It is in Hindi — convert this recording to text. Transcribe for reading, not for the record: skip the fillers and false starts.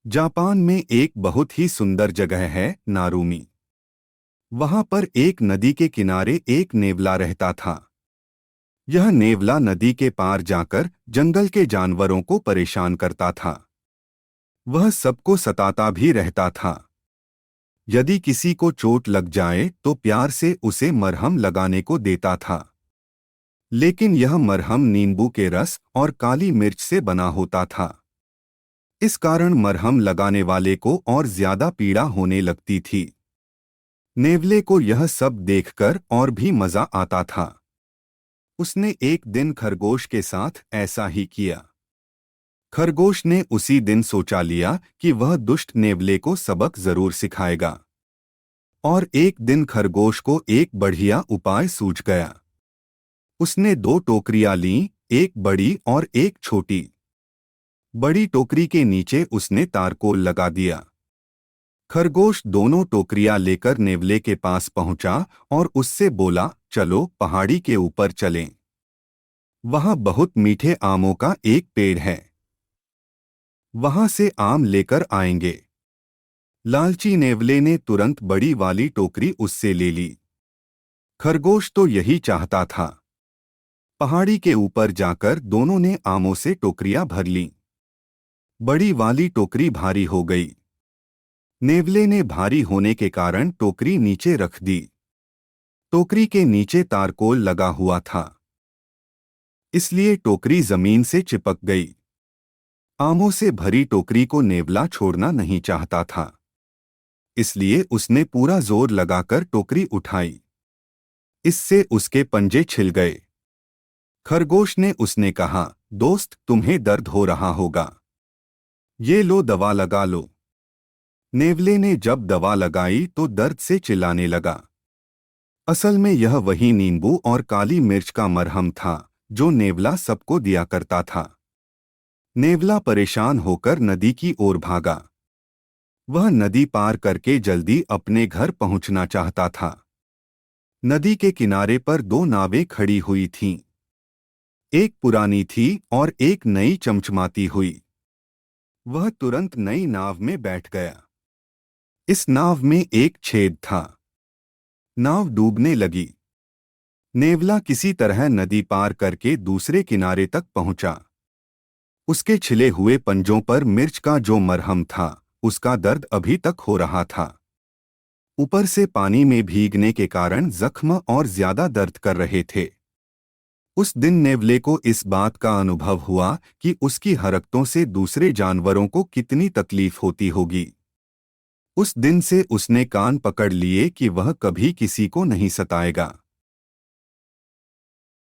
जापान में एक बहुत ही सुंदर जगह है, नारुमी। वहां पर एक नदी के किनारे एक नेवला रहता था। यह नेवला नदी के पार जाकर जंगल के जानवरों को परेशान करता था। वह सबको सताता भी रहता था। यदि किसी को चोट लग जाए तो प्यार से उसे मरहम लगाने को देता था। लेकिन यह मरहम नींबू के रस और काली मिर्च से बना होता था। इस कारण मरहम लगाने वाले को और ज्यादा पीड़ा होने लगती थी। नेवले को यह सब देखकर और भी मजा आता था। उसने एक दिन खरगोश के साथ ऐसा ही किया। खरगोश ने उसी दिन सोचा लिया कि वह दुष्ट नेवले को सबक जरूर सिखाएगा। और एक दिन खरगोश को एक बढ़िया उपाय सूझ गया। उसने दो टोकरियां लीं, एक बड़ी और एक छोटी। बड़ी टोकरी के नीचे उसने तारकोल लगा दिया। खरगोश दोनों टोकरियां लेकर नेवले के पास पहुंचा और उससे बोला, चलो पहाड़ी के ऊपर चलें। वहां बहुत मीठे आमों का एक पेड़ है। वहां से आम लेकर आएंगे। लालची नेवले ने तुरंत बड़ी वाली टोकरी उससे ले ली। खरगोश तो यही चाहता था। पहाड़ी के ऊपर जाकर दोनों ने आमों से टोकरियां भर लीं। बड़ी वाली टोकरी भारी हो गई। नेवले ने भारी होने के कारण टोकरी नीचे रख दी। टोकरी के नीचे तारकोल लगा हुआ था, इसलिए टोकरी जमीन से चिपक गई। आमों से भरी टोकरी को नेवला छोड़ना नहीं चाहता था, इसलिए उसने पूरा जोर लगाकर टोकरी उठाई। इससे उसके पंजे छिल गए। खरगोश ने उसने कहा, दोस्त तुम्हें दर्द हो रहा होगा, ये लो दवा लगा लो। नेवले ने जब दवा लगाई तो दर्द से चिल्लाने लगा। असल में यह वही नींबू और काली मिर्च का मरहम था जो नेवला सबको दिया करता था। नेवला परेशान होकर नदी की ओर भागा। वह नदी पार करके जल्दी अपने घर पहुंचना चाहता था। नदी के किनारे पर दो नावें खड़ी हुई थीं। एक पुरानी थी और एक नई चमचमाती हुई। वह तुरंत नई नाव में बैठ गया। इस नाव में एक छेद था। नाव डूबने लगी। नेवला किसी तरह नदी पार करके दूसरे किनारे तक पहुंचा। उसके छिले हुए पंजों पर मिर्च का जो मरहम था, उसका दर्द अभी तक हो रहा था। ऊपर से पानी में भीगने के कारण जख्म और ज्यादा दर्द कर रहे थे। उस दिन नेवले को इस बात का अनुभव हुआ कि उसकी हरकतों से दूसरे जानवरों को कितनी तकलीफ होती होगी। उस दिन से उसने कान पकड़ लिए कि वह कभी किसी को नहीं सताएगा।